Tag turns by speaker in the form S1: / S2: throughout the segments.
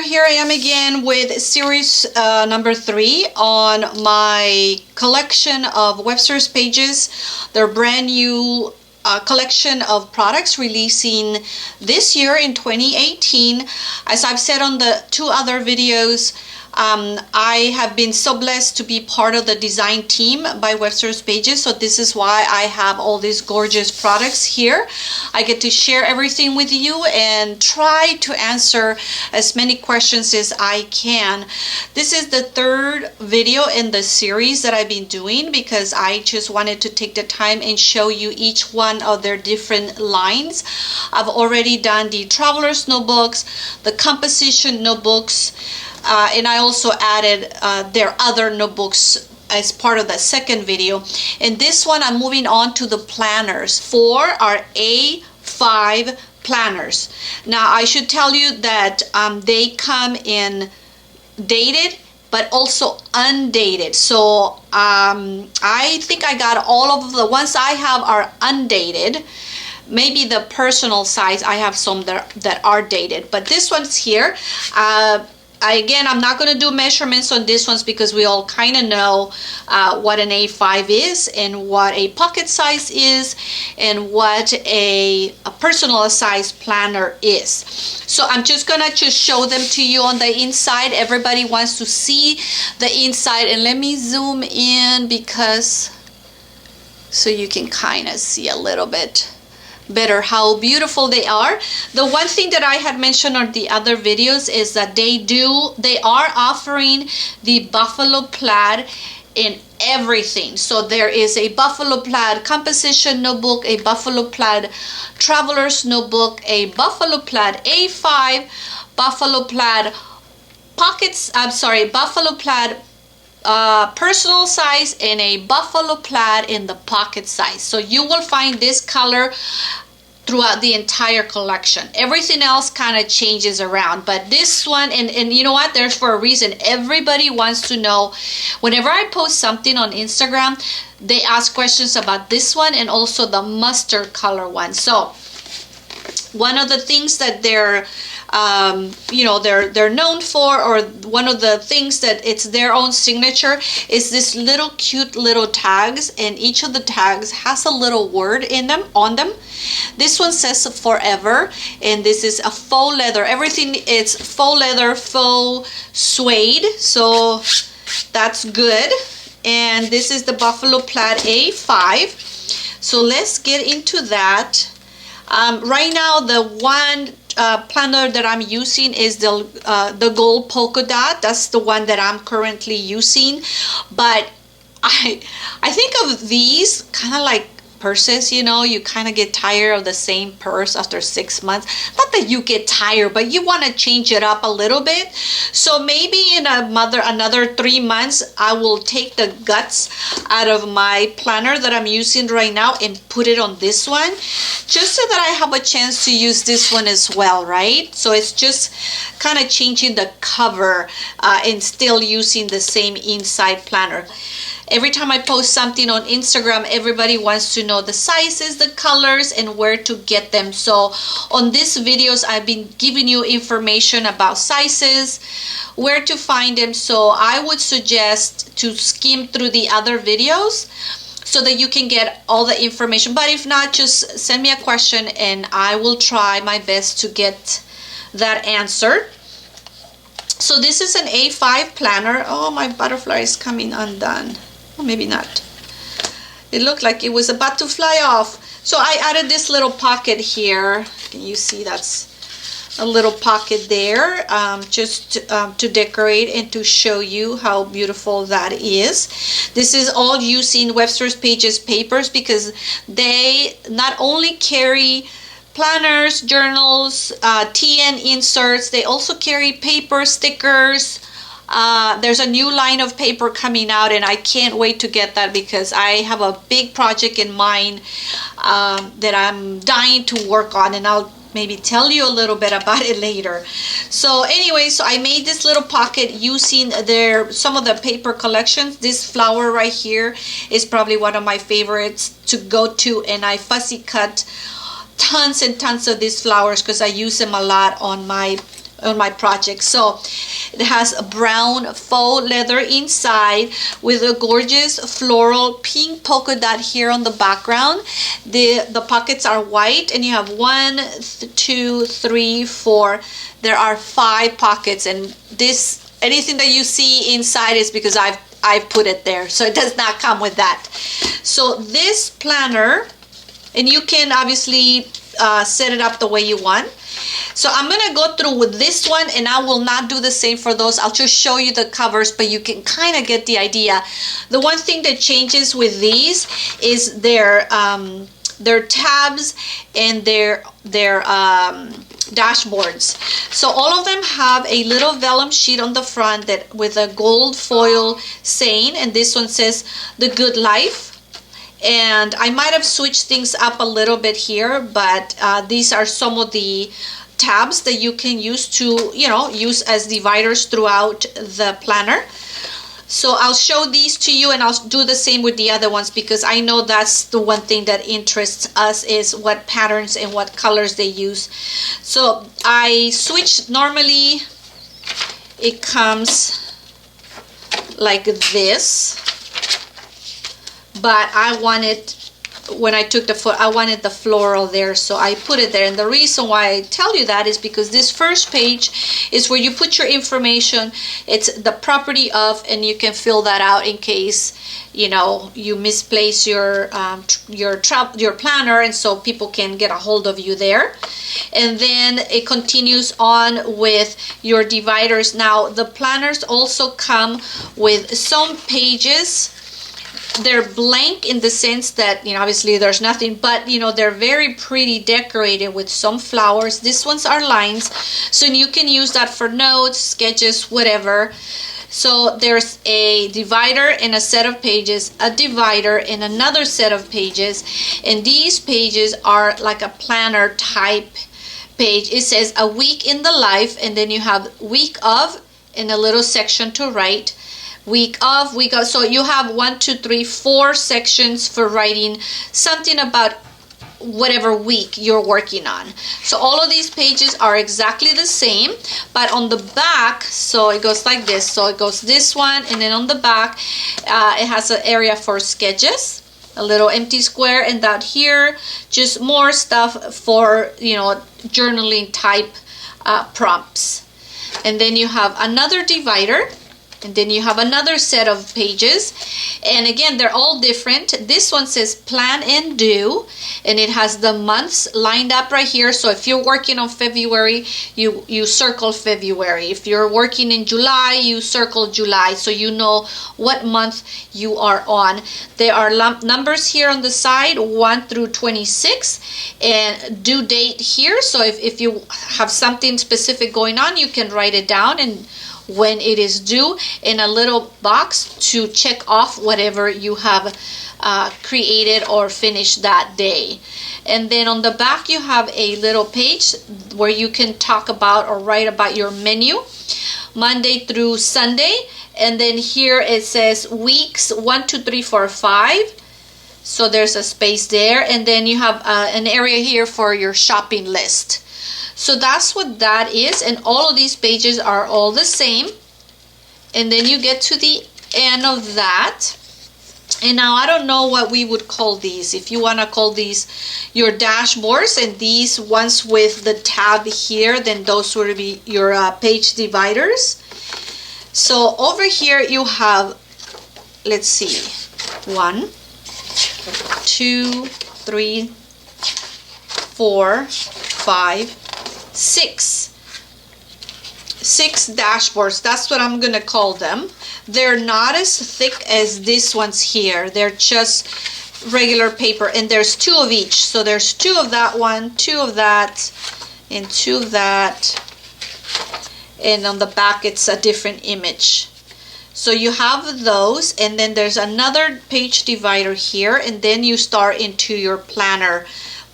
S1: here I am again with series number 3 on my collection of Websters Pages. Their brand new collection of products releasing this year in 2018. As I've said on the 2 other videos, I have been so blessed to be part of the design team by Websters Pages, so this is why I have all these gorgeous products here. I get to share everything with you and try to answer as many questions as I can. This is the 3rd video in the series that I've been doing because I just wanted to take the time and show you each one of their different lines. I've already done the traveler's notebooks, the composition notebooks, and I also added their other notebooks as part of the 2nd video. In this one, I'm moving on to the planners for our A5 planners. Now, I should tell you that they come in dated but also undated. So I think I got all of the ones I have are undated. Maybe the personal size, I have some that are dated, but this one's here. Again, I'm not going to do measurements on this ones because we all kind of know what an A5 is and what a pocket size is and what a personal size planner is. So I'm just going to show them to you on the inside. Everybody wants to see the inside, and let me zoom in because so you can kind of see a little bit better how beautiful they are. The one thing that I had mentioned on the other videos is that they are offering the buffalo plaid in everything. So there is a buffalo plaid composition notebook, a buffalo plaid traveler's notebook, a buffalo plaid A5, buffalo plaid buffalo plaid personal size, and a buffalo plaid in the pocket size. So you will find this color throughout the entire collection. Everything else kind of changes around, but this one, and you know what, there's for a reason. Everybody wants to know, whenever I post something on Instagram, they ask questions about this one and also the mustard color one. So one of the things that they're known for, or one of the things that it's their own signature, is this little cute little tags, and each of the tags has a little word on them. This one says forever, and this is a faux leather. Everything is faux leather, faux suede, so that's good. And this is the buffalo plaid A5. So let's get into that. Right now, the one planner that I'm using is the gold polka dot. That's the one that I'm currently using. But I think of these kind of like purses, you know, you kind of get tired of the same purse after 6 months. Not that you get tired, but you want to change it up a little bit. So maybe in another 3 months, I will take the guts out of my planner that I'm using right now and put it on this one, just so that I have a chance to use this one as well, right? So it's just kind of changing the cover and still using the same inside planner. Every time I post something on Instagram, everybody wants to know the sizes, the colors, and where to get them. So on these videos, I've been giving you information about sizes, where to find them. So I would suggest to skim through the other videos so that you can get all the information. But if not, just send me a question and I will try my best to get that answered. So this is an A5 planner. Oh, my butterfly is coming undone. Or maybe not. It looked like it was about to fly off. So I added this little pocket here. Can you see that's a little pocket there, just to decorate and to show you how beautiful that is. This is all using Websters Pages papers because they not only carry planners, journals, TN inserts, they also carry paper, stickers. There's a new line of paper coming out, and I can't wait to get that because I have a big project in mind that I'm dying to work on, and I'll maybe tell you a little bit about it later. So anyway, so I made this little pocket using some of the paper collections. This flower right here is probably one of my favorites to go to, and I fussy cut tons and tons of these flowers because I use them a lot on my on my project. So it has a brown faux leather inside with a gorgeous floral pink polka dot here on the background. The pockets are white, and you have 1, 2, 3, 4. There are 5 pockets, and this, anything that you see inside is because I've put it there, so it does not come with that. So this planner, and you can obviously set it up the way you want. So I'm gonna go through with this one, and I will not do the same for those. I'll just show you the covers, but you can kind of get the idea. The one thing that changes with these is their tabs and their dashboards. So all of them have a little vellum sheet on the front that with a gold foil saying, and this one says "The Good Life." And I might have switched things up a little bit here, but these are some of the tabs that you can use to, use as dividers throughout the planner. So I'll show these to you, and I'll do the same with the other ones, because I know that's the one thing that interests us, is what patterns and what colors they use. So I switched. Normally it comes like this, but I wanted, when I took I wanted the floral there, so I put it there. And the reason why I tell you that is because this first page is where you put your information. It's the property of, and you can fill that out in case you misplace your planner, and so people can get a hold of you there. And then it continues on with your dividers. Now the planners also come with some pages. They're blank in the sense that, obviously there's nothing, but they're very pretty decorated with some flowers. These ones are lines, so you can use that for notes, sketches, whatever. So there's a divider and a set of pages, a divider and another set of pages, and these pages are like a planner type page. It says a week in the life, and then you have week of and a little section to write. Week of. So you have 1, 2, 3, 4 sections for writing something about whatever week you're working on. So all of these pages are exactly the same, but on the back, so it goes like this. So it goes this one, and then on the back, it has an area for sketches, a little empty square, and out here, just more stuff for, journaling type prompts. And then you have another divider. And then you have another set of pages, and again they're all different. This one says plan and do, and it has the months lined up right here. So if you're working on February, you circle February. If you're working in July, you circle July, so you know what month you are on. There are numbers here on the side, 1 through 26, and due date here. So if you have something specific going on, you can write it down and when it is due, in a little box to check off whatever you have created or finished that day. And then on the back you have a little page where you can talk about or write about your menu, Monday through Sunday. And then here it says weeks 1, 2, 3, 4, 5. So there's a space there, and then you have an area here for your shopping list. So that's what that is, and all of these pages are all the same. And then you get to the end of that, and now I don't know what we would call these. If you want to call these your dashboards, and these ones with the tab here, then those would be your page dividers. So over here you have, let's see, 1, 2, 3, 4, 5, 6 dashboards. That's what I'm gonna call them. They're not as thick as these ones here. They're just regular paper, and there's 2 of each. So there's 2 of that one, 2 of that, and 2 of that, and on the back it's a different image. So you have those, and then there's another page divider here, and then you start into your planner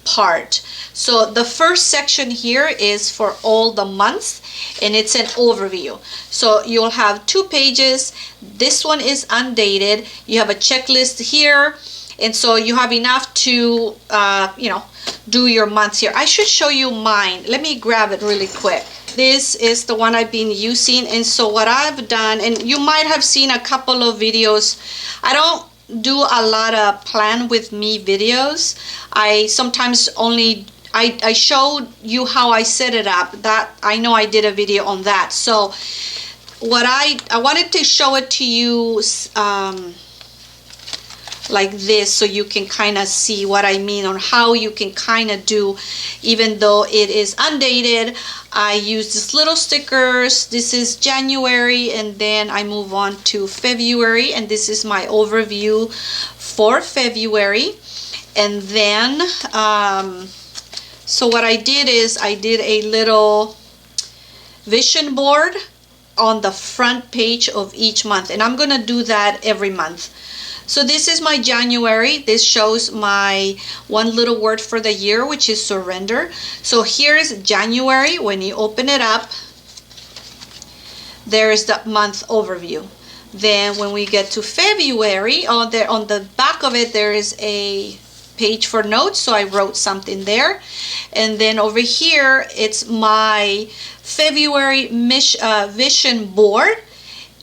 S1: part. So the first section here is for all the months, and it's an overview. So you'll have 2 pages. This one is undated. You have a checklist here, and so you have enough to do your months here. I should show you mine. Let me grab it really quick. This is the one I've been using. And so what I've done, and you might have seen a couple of videos, I don't do a lot of plan with me videos. I sometimes only I showed you how I set it up. That I know I did a video on that. So what I wanted to show it to you like this, so you can kind of see what I mean on how you can kind of do, even though it is undated. I use these little stickers. This is January, and then I move on to February, and this is my overview for February. And then so what I did is I did a little vision board on the front page of each month, and I'm gonna do that every month. So this is my January. This shows my one little word for the year, which is surrender. So here's January. When you open it up, there is the month overview. Then when we get to February, on the back of it, there is a page for notes. So I wrote something there. And then over here, it's my February vision board.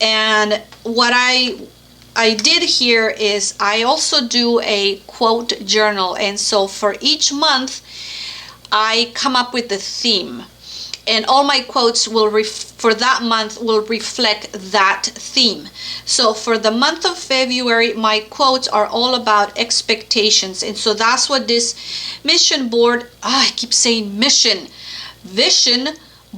S1: And what I did here is I also do a quote journal, and so for each month I come up with the theme, and all my quotes will for that month will reflect that theme. So for the month of February, my quotes are all about expectations, and so that's what this mission board, I keep saying vision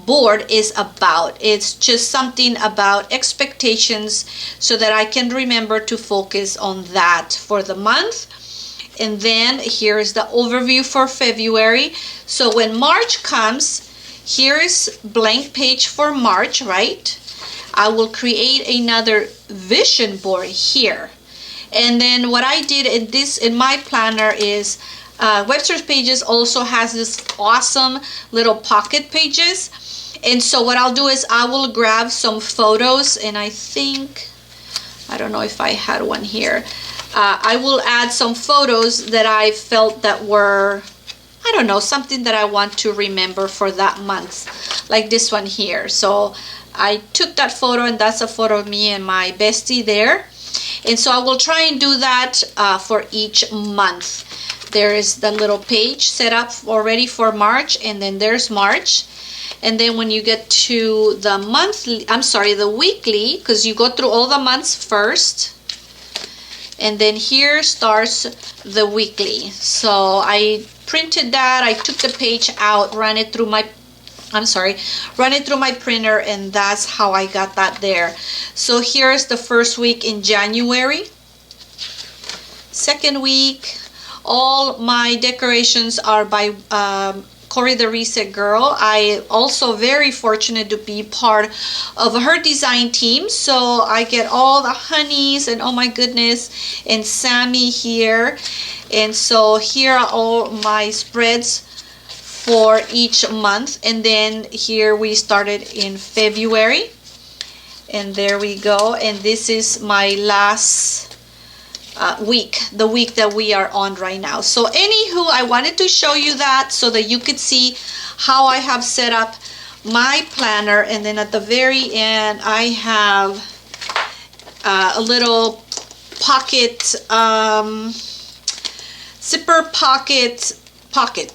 S1: board is about. It's just something about expectations, so that I can remember to focus on that for the month. And then here's the overview for February. So when March comes, here's blank page for March, right? I will create another vision board here. And then what I did in my planner is Websters Pages also has this awesome little pocket pages. And so what I'll do is I will grab some photos, and I don't know if I had one here. I will add some photos that I felt that were, I don't know, something that I want to remember for that month, like this one here. So I took that photo, and that's a photo of me and my bestie there. And so I will try and do that for each month. There is the little page set up already for March, and then there's March. And then when you get to the weekly, because you go through all the months first, and then here starts the weekly. So I printed that, I took the page out, run it through my printer, and that's how I got that there. So here's the first week in January. Second week, all my decorations are by Corey the Reset Girl. I also very fortunate to be part of her design team, so I get all the honeys, and oh my goodness, and Sammy here. And so here are all my spreads for each month. And then here we started in February, and there we go. And this is my last week, the week that we are on right now. So anywho, I wanted to show you that so that you could see how I have set up my planner. And then at the very end, I have a little pocket, zipper pocket,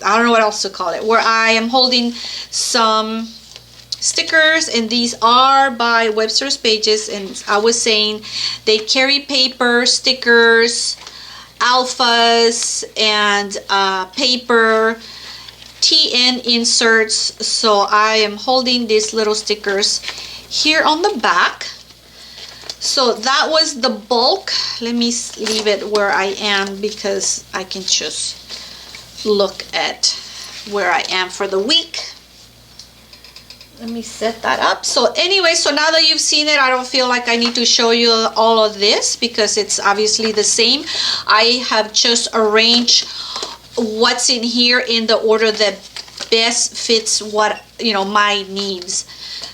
S1: I don't know what else to call it, where I am holding some stickers, and these are by Websters Pages. And I was saying they carry paper, stickers, alphas, and paper, TN inserts. So I am holding these little stickers here on the back. So that was the bulk. Let me leave it where I am, because I can just look at where I am for the week. Let me set that up. So anyway, so now that you've seen it, I don't feel like I need to show you all of this, because it's obviously the same. I have just arranged what's in here in the order that best fits what, my needs.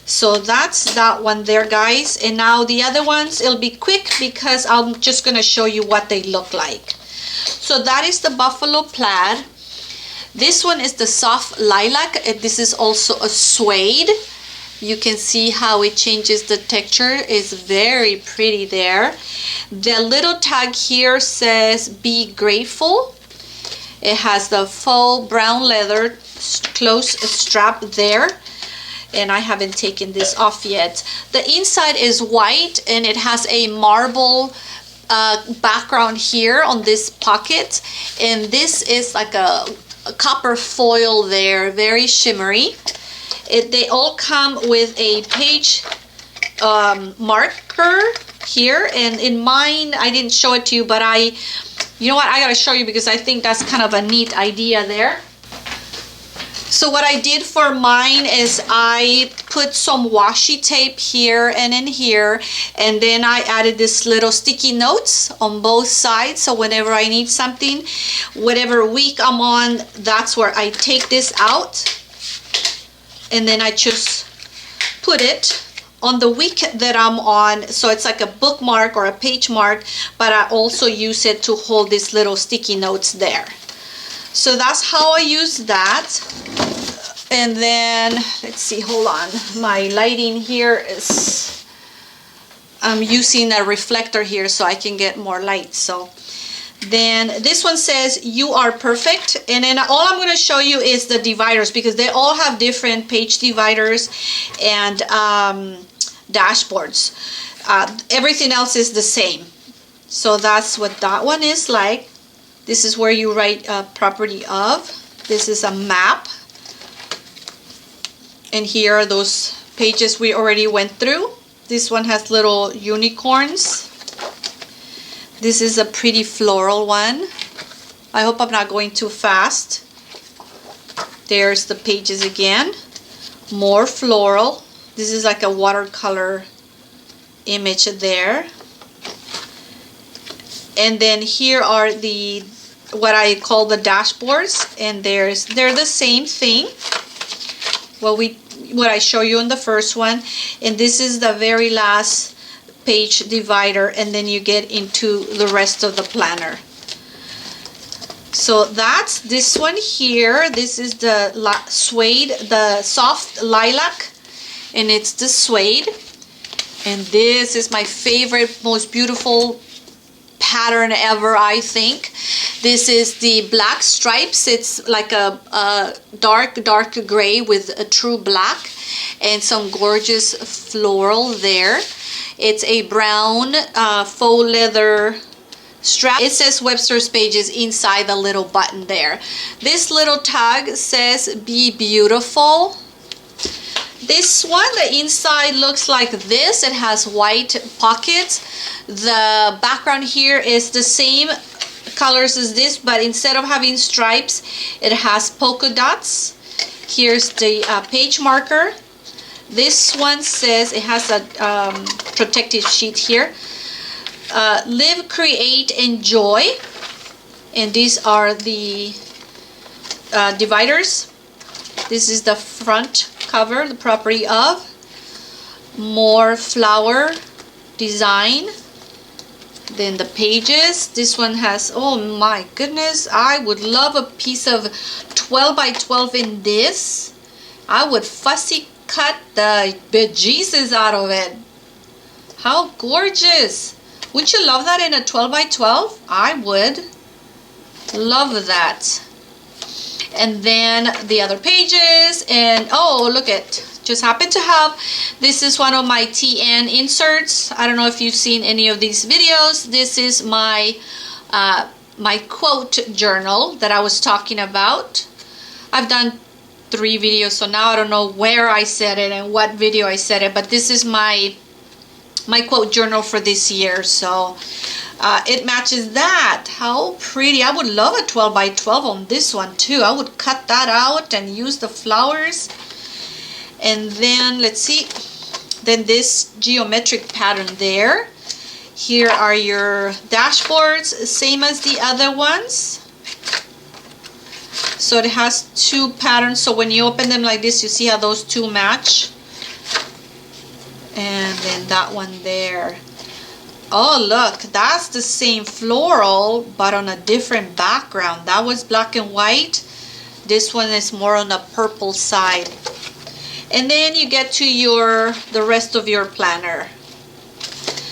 S1: So that's that one there, guys. And now the other ones, it'll be quick because I'm just gonna show you what they look like. So that is the buffalo plaid. This one is the soft lilac. This is also a suede. You can see how it changes the texture. It's very pretty there. The little tag here says be grateful. It has the faux brown leather close strap there, and I haven't taken this off yet. The inside is white and it has a marble background here on this pocket, and this is like a copper foil there, very shimmery. They all come with a page marker here, and in mine I didn't show it to you, but you know what, I gotta show you because I think that's kind of a neat idea there. So what I did for mine is I put some washi tape here and in here, and then I added this little sticky notes on both sides, so whenever I need something, whatever week I'm on, that's where I take this out, and then I just put it on the week that I'm on, so it's like a bookmark or a page mark, but I also use it to hold these little sticky notes there. So that's how I use that. And then let's see, hold on, my lighting here is, I'm using a reflector here so I can get more light. So then this one says you are perfect, and then all I'm going to show you is the dividers because they all have different page dividers and dashboards. Everything else is the same. So that's what that one is like. This is where you write property of. This is a map. And here are those pages we already went through. This one has little unicorns. This is a pretty floral one. I hope I'm not going too fast. There's the pages again. More floral. This is like a watercolor image there. And then here are the what I call the dashboards, and they're the same thing. What I show you on the first one, and this is the very last page divider, and then you get into the rest of the planner. So that's this one here. This is the suede, the soft lilac, and it's the suede. And this is my favorite, most beautiful pattern ever, I think. This is the black stripes. It's like a dark gray with a true black and some gorgeous floral there. It's a brown faux leather strap. It says Websters Pages inside the little button there. This little tag says be beautiful. This one, the inside looks like this. It has white pockets. The background here is the same colors as this, but instead of having stripes, it has polka dots. Here's the page marker. This one says, it has a protective sheet here. Live, create, enjoy. And these are the dividers. This is the front cover, the property of. More flower design. Then the pages. This one has, oh my goodness, I would love a piece of 12 by 12 in this. I would fussy cut the bejesus out of it. How gorgeous. Wouldn't you love that in a 12 by 12? I would love that. And then the other pages, and oh, look at, just happen to have, this is one of my TN inserts. I don't know if you've seen any of these videos. This is my my quote journal that I was talking about. I've done 3 videos, so now I don't know where I said it and what video I said it, but this is my quote journal for this year. So it matches that. How pretty. I would love a 12 by 12 on this one too. I would cut that out and use the flowers. And then let's see, then this geometric pattern there. Here are your dashboards, same as the other ones. So it has 2 patterns, so when you open them like this, you see how those 2 match. And then that one there. Oh look, that's the same floral but on a different background. That was black and white. This one is more on the purple side. And then you get to the rest of your planner.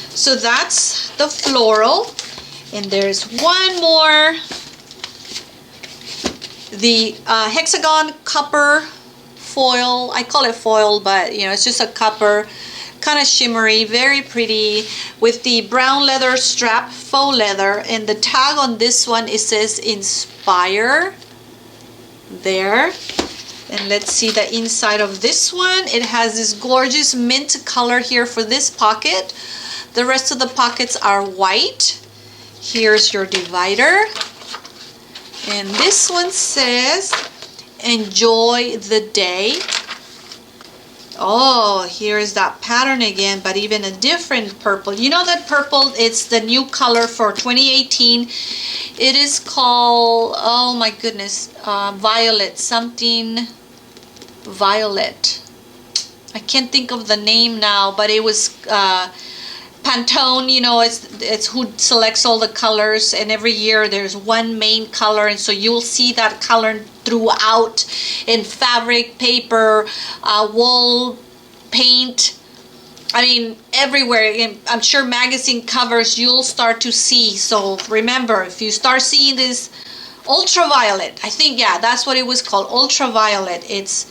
S1: So that's the floral. And there's one more. The hexagon copper foil. I call it foil, but you know, it's just a copper, kind of shimmery, very pretty, with the brown leather strap, faux leather. And the tag on this one, it says inspire there. And let's see the inside of this one. It has this gorgeous mint color here for this pocket. The rest of the pockets are white. Here's your divider. And this one says, enjoy the day. Oh, here's that pattern again, but even a different purple. You know that purple, it's the new color for 2018. It is called, oh my goodness, violet, something violet. I can't think of the name now, but it was Pantone, you know, it's who selects all the colors, and every year there's one main color, and so you'll see that color throughout in fabric, paper, wool, paint. I mean, everywhere. I'm sure magazine covers you'll start to see. So remember, if you start seeing this ultraviolet, I think, yeah, that's what it was called, ultraviolet. It's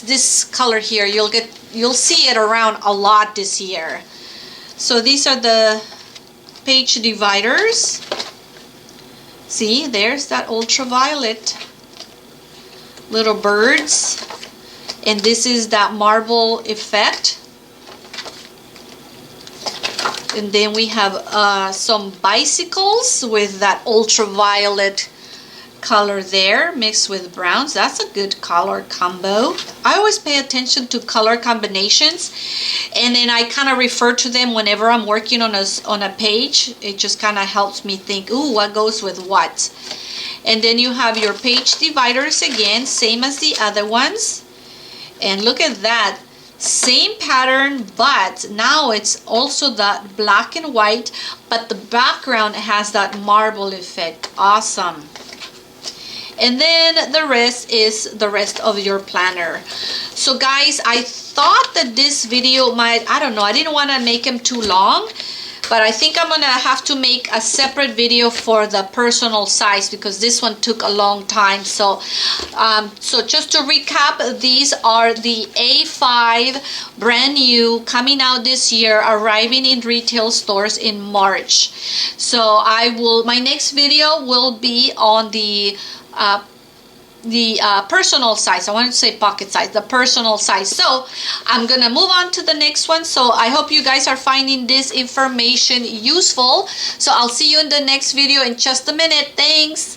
S1: this color here. You'll see it around a lot this year. So these are the page dividers. See, there's that ultraviolet. Little birds. And this is that marble effect. And then we have some bicycles with that ultraviolet color there mixed with browns. That's a good color combo. I always pay attention to color combinations, and then I kind of refer to them whenever I'm working on a page. It just kind of helps me think, ooh, what goes with what. And then you have your page dividers again, same as the other ones. And look at that, same pattern, but now it's also that black and white, but the background has that marble effect. Awesome. And then the rest is the rest of your planner. So guys, I thought that this video might, I don't know, I didn't want to make them too long, but I think I'm gonna have to make a separate video for the personal size, because this one took a long time. So just to recap, these are the A5, brand new, coming out this year, arriving in retail stores in March. So my next video will be on the personal size. I wanted to say pocket size, the personal size. So I'm gonna move on to the next one. So I hope you guys are finding this information useful. So I'll see you in the next video in just a minute. Thanks.